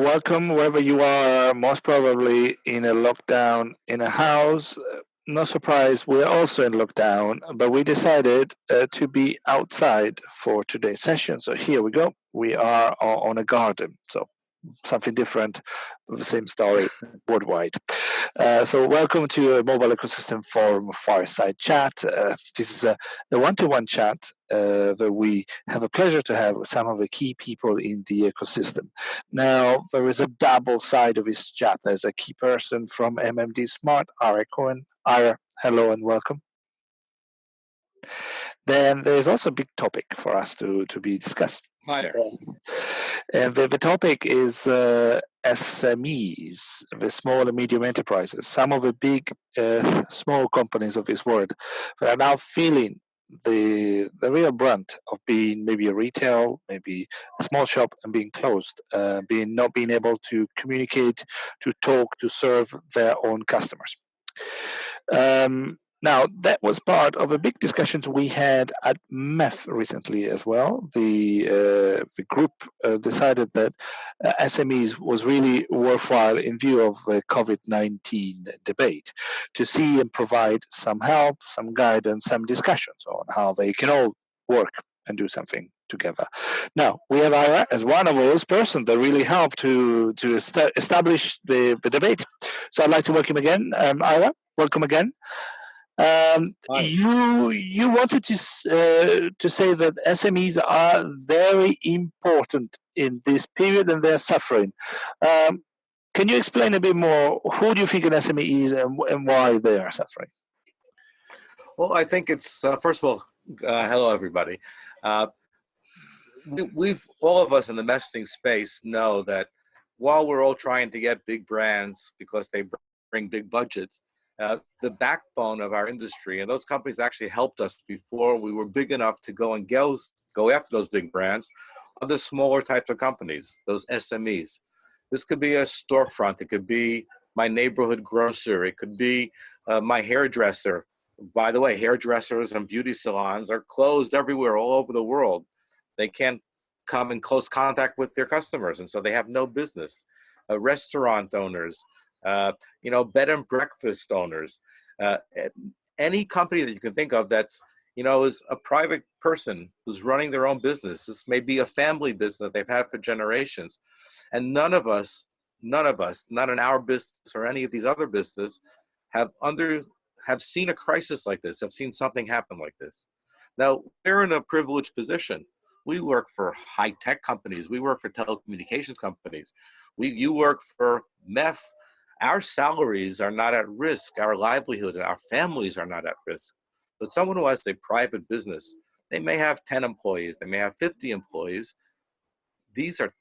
welcome wherever you are, most probably in a lockdown in a house. No surprise, we're also in lockdown, but we decided to be outside for today's session. So here we go. We are on a garden. So something different, the same story worldwide. So welcome to a Mobile Ecosystem Forum Fireside Chat. This is a one-to-one chat that we have a pleasure to have with some of the key people in the ecosystem. Now, there is a double side of this chat. There's a key person from MMD Smart, Ira Cohen. Ira, hello and welcome. Then there's also a big topic for us to be discussed. Hi there. And the topic is SMEs, the small and medium enterprises. Some of the big, small companies of this world that are now feeling the real brunt of being maybe a retail, maybe a small shop, and being closed, not being able to communicate, to talk, to serve their own customers. Now, that was part of a big discussions we had at MEF recently as well. The group decided that SMEs was really worthwhile in view of the COVID-19 debate to see and provide some help, some guidance, some discussions on how they can all work and do something together. Now, we have Ira as one of those persons that really helped to establish the debate. So I'd like to welcome again, Ira. Welcome again. You wanted to say that SMEs are very important in this period and they're suffering. Can you explain a bit more? Who do you think an SME is and why they are suffering? Well, I think it's first of all, hello everybody. We've all of us in the messaging space know that while we're all trying to get big brands because they bring big budgets, the backbone of our industry, and those companies actually helped us before we were big enough to go and go after those big brands, are the smaller types of companies, those SMEs. This could be a storefront, it could be my neighborhood grocer, it could be my hairdresser. By the way, hairdressers and beauty salons are closed everywhere, all over the world. They can't come in close contact with their customers, and so they have no business. Restaurant owners, bed and breakfast owners, any company that you can think of that's, is a private person who's running their own business. This may be a family business that they've had for generations. And none of us, not in our business or any of these other businesses, have seen a crisis like this, have seen something happen like this. Now, we're in a privileged position. We work for high-tech companies. We work for telecommunications companies. You work for MEF. Our salaries are not at risk. Our livelihoods and our families are not at risk. But someone who has a private business, they may have 10 employees, they may have 50 employees. These are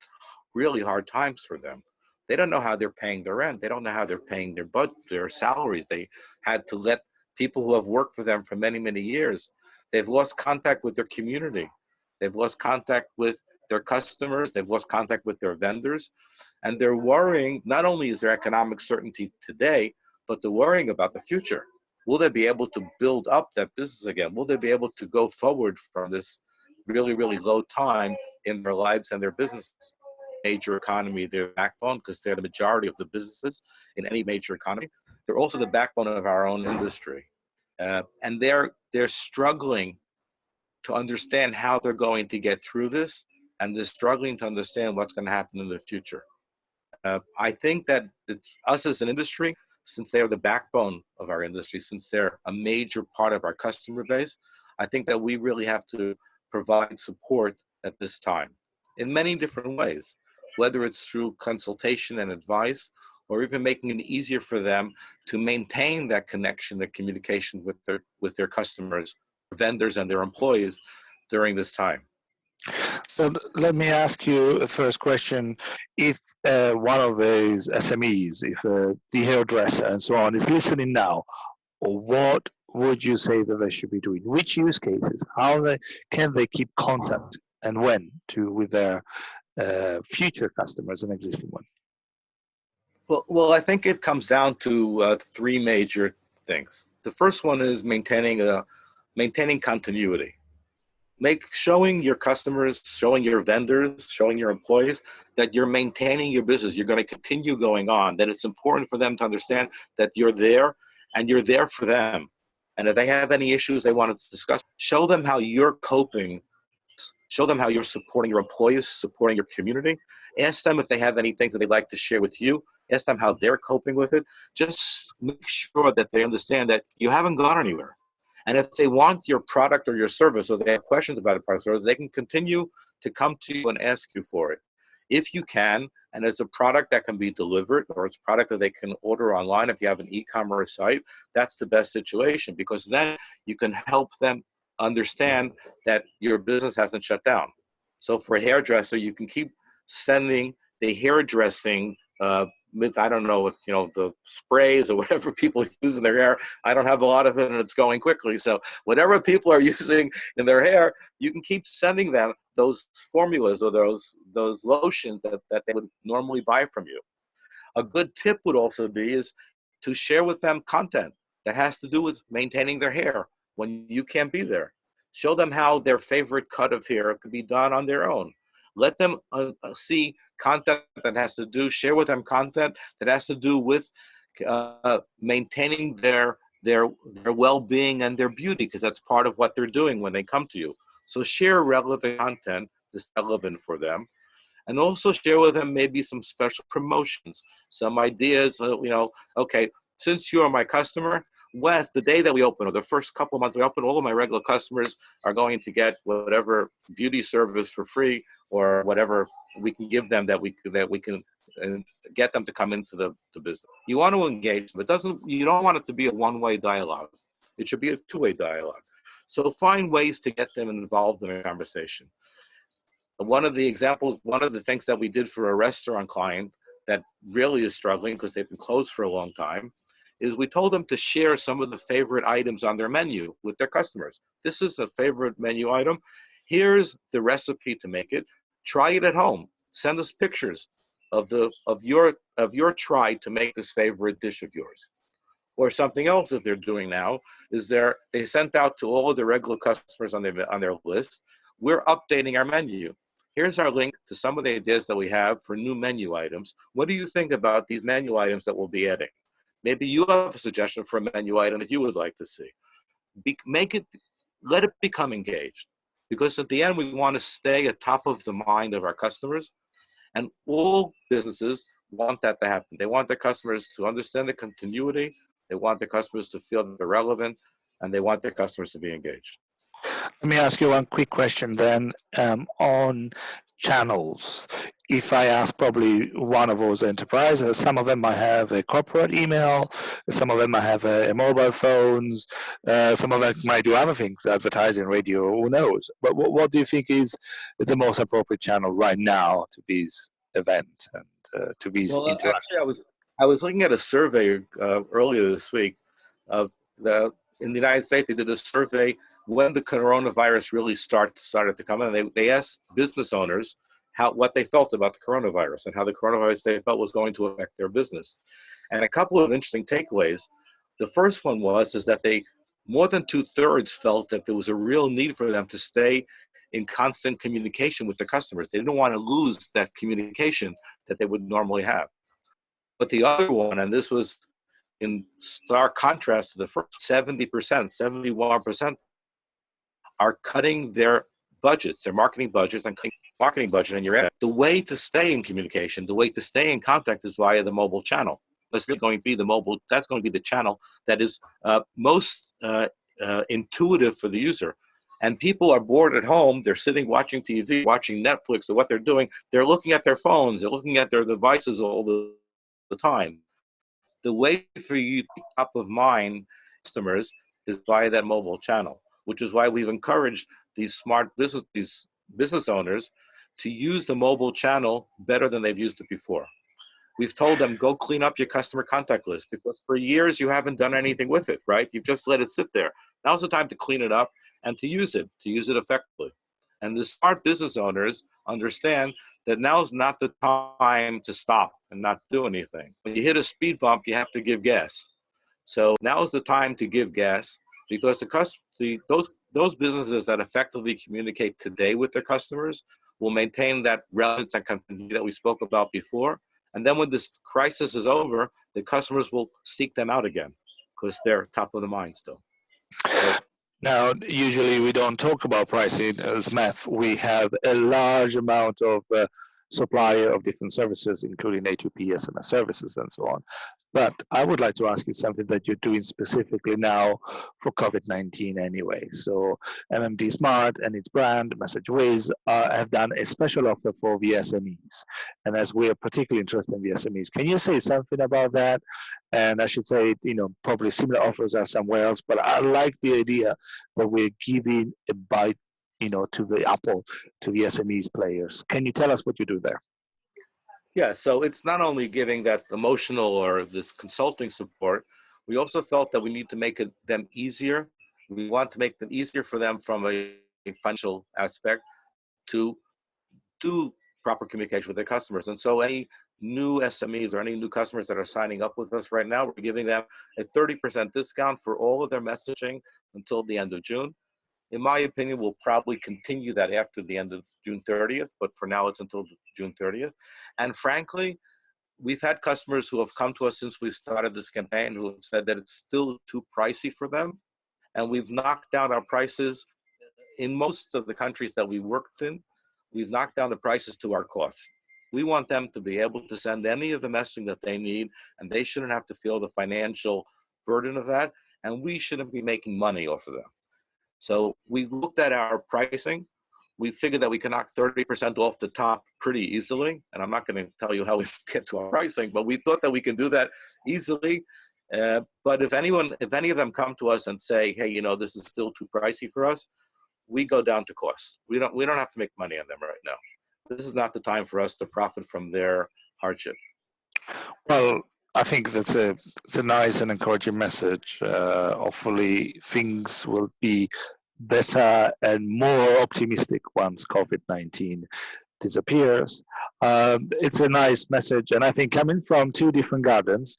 really hard times for them. They don't know how they're paying their rent. They don't know how they're paying their salaries. They had to let people who have worked for them for many, many years. They've lost contact with their community. They've lost contact with their customers, they've lost contact with their vendors, and they're worrying, not only is there economic certainty today, but they're worrying about the future. Will they be able to build up that business again? Will they be able to go forward from this really, really low time in their lives and their businesses? Major economy, their backbone, because they're the majority of the businesses in any major economy. They're also the backbone of our own industry. And they're struggling to understand how they're going to get through this, and they're struggling to understand what's going to happen in the future. I think that it's us as an industry, since they're the backbone of our industry, since they're a major part of our customer base, I think that we really have to provide support at this time in many different ways, whether it's through consultation and advice, or even making it easier for them to maintain that connection, that communication with their customers, vendors, and their employees during this time. So let me ask you a first question. If one of these SMEs, if the hairdresser and so on is listening now, what would you say that they should be doing? Which use cases? Can they keep contact and when with their future customers and existing one? Well, I think it comes down to three major things. The first one is maintaining continuity. showing your customers, showing your vendors, showing your employees that you're maintaining your business. You're going to continue going on, that it's important for them to understand that you're there and you're there for them. And if they have any issues they want to discuss, show them how you're coping. Show them how you're supporting your employees, supporting your community. Ask them if they have any things that they'd like to share with you. Ask them how they're coping with it. Just make sure that they understand that you haven't gone anywhere. And if they want your product or your service, or they have questions about a product or service, they can continue to come to you and ask you for it. If you can, and it's a product that can be delivered, or it's a product that they can order online, if you have an e-commerce site, that's the best situation, because then you can help them understand that your business hasn't shut down. So for a hairdresser, you can keep sending the hairdressing I don't know, the sprays or whatever people use in their hair. I don't have a lot of it, and it's going quickly. So whatever people are using in their hair, you can keep sending them those formulas or those lotions that they would normally buy from you. A good tip would also be is to share with them content that has to do with maintaining their hair when you can't be there. Show them how their favorite cut of hair could be done on their own. Let them see content that has to do, share with them content that has to do with maintaining their well-being and their beauty, because that's part of what they're doing when they come to you. So share relevant content that's relevant for them. And also share with them maybe some special promotions, some ideas, okay, since you're my customer, the day that we open, or the first couple of months we open, all of my regular customers are going to get whatever beauty service for free, or whatever we can give them that we can get them to come into the business. You want to engage them. You don't want it to be a one-way dialogue. It should be a two-way dialogue. So find ways to get them involved in a conversation. One of the things that we did for a restaurant client that really is struggling because they've been closed for a long time is we told them to share some of the favorite items on their menu with their customers. This is a favorite menu item. Here's the recipe to make it. Try it at home. Send us pictures of your try to make this favorite dish of yours. Or something else that they're doing now is they sent out to all of the regular customers on their list, we're updating our menu. Here's our link to some of the ideas that we have for new menu items. What do you think about these menu items that we'll be adding? Maybe you have a suggestion for a menu item that you would like to see. Let it become engaged. Because at the end, we want to stay at top of the mind of our customers. And all businesses want that to happen. They want their customers to understand the continuity. They want their customers to feel that they're relevant. And they want their customers to be engaged. Let me ask you one quick question then on channels. If I ask probably one of those enterprises, some of them might have a corporate email, some of them might have mobile phones, some of them might do other things, advertising, radio, who knows. But what do you think is the most appropriate channel right now to this event and to these interactions? Actually, I was looking at a survey earlier this week. In the United States, they did a survey when the coronavirus really started to come in. And they asked business owners what they felt about the coronavirus and how the coronavirus they felt was going to affect their business. And a couple of interesting takeaways. The first one was that more than 2/3 felt that there was a real need for them to stay in constant communication with their customers. They didn't want to lose that communication that they would normally have. But the other one, and this was in stark contrast to the first, 70%, 71% are cutting their budgets, their marketing budgets, and marketing budget in your ad. The way to stay in communication, the way to stay in contact is via the mobile channel. That's going to be that's going to be the channel that is most intuitive for the user. And people are bored at home. They're sitting watching TV, watching Netflix, or what they're doing. They're looking at their phones. They're looking at their devices all the time. The way for you to be top of mind customers is via that mobile channel, which is why we've encouraged these business owners to use the mobile channel better than they've used it before. We've told them, go clean up your customer contact list, because for years you haven't done anything with it, right? You've just let it sit there. Now's the time to clean it up and to use it effectively. And the smart business owners understand that now's not the time to stop and not do anything. When you hit a speed bump, you have to give gas. So now is the time to give gas, because those those businesses that effectively communicate today with their customers will maintain that relevance and continuity that we spoke about before. And then when this crisis is over, the customers will seek them out again because they're top of the mind still. So, now, usually we don't talk about pricing as math. We have a large amount of supplier of different services, including A2P, SMS services, and so on. But I would like to ask you something that you're doing specifically now for COVID-19 anyway. So MMD Smart and its brand, MessageWiz, have done a special offer for the SMEs. And as we're particularly interested in the SMEs, can you say something about that? And I should say, probably similar offers are somewhere else, but I like the idea that we're giving a bite, to the apple, to the SMEs players. Can you tell us what you do there? yeah, so it's not only giving that emotional or this consulting support, we also felt that we need to make them easier. We want to make them easier for them from a financial aspect to do proper communication with their customers. And so any new SMEs or any new customers that are signing up with us right now, we're giving them a 30% discount for all of their messaging until the end of June. In my opinion, we'll probably continue that after the end of June 30th, but for now it's until June 30th. And frankly, we've had customers who have come to us since we started this campaign who have said that it's still too pricey for them. And we've knocked down our prices in most of the countries that we worked in. We've knocked down the prices to our costs. We want them to be able to send any of the messaging that they need, and they shouldn't have to feel the financial burden of that, and we shouldn't be making money off of them. So we looked at our pricing. We figured that we can knock 30% off the top pretty easily. And I'm not going to tell you how we get to our pricing, but we thought that we can do that easily. But if any of them come to us and say, hey, this is still too pricey for us, we go down to cost. We don't have to make money on them right now. This is not the time for us to profit from their hardship. Well, I think it's a nice and encouraging message. Hopefully, things will be better and more optimistic once COVID-19 disappears. It's a nice message, and I think coming from two different gardens,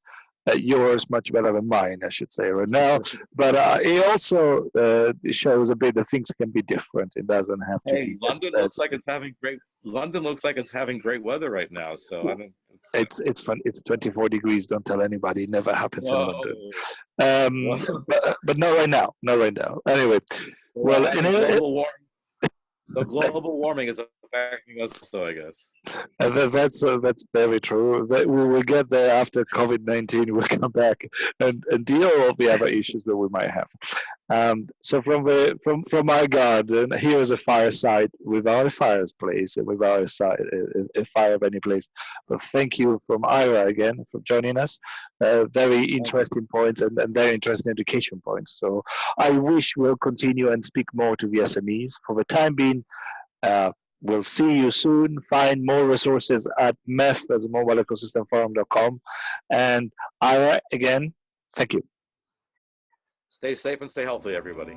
yours much better than mine, I should say right now. But it also shows a bit that things can be different. It doesn't have to be. London looks like it's having great. London looks like it's having great weather right now. So I don't. It's fun. It's 24 degrees. Don't tell anybody. It never happens in London. But not right now. Not right now. Anyway, the global warming is affecting us, though, I guess. That's very true. That we will get there after COVID-19. We'll come back and deal with the other issues that we might have. So from our garden, here is a fireside without a fireplace and without a fire of any place. But thank you from Ira again for joining us. Very interesting points and very interesting education points. So I wish we'll continue and speak more to the SMEs. For the time being, we'll see you soon. Find more resources at MEF as mobileecosystemforum.com. And Ira, again, thank you. Stay safe and stay healthy, everybody.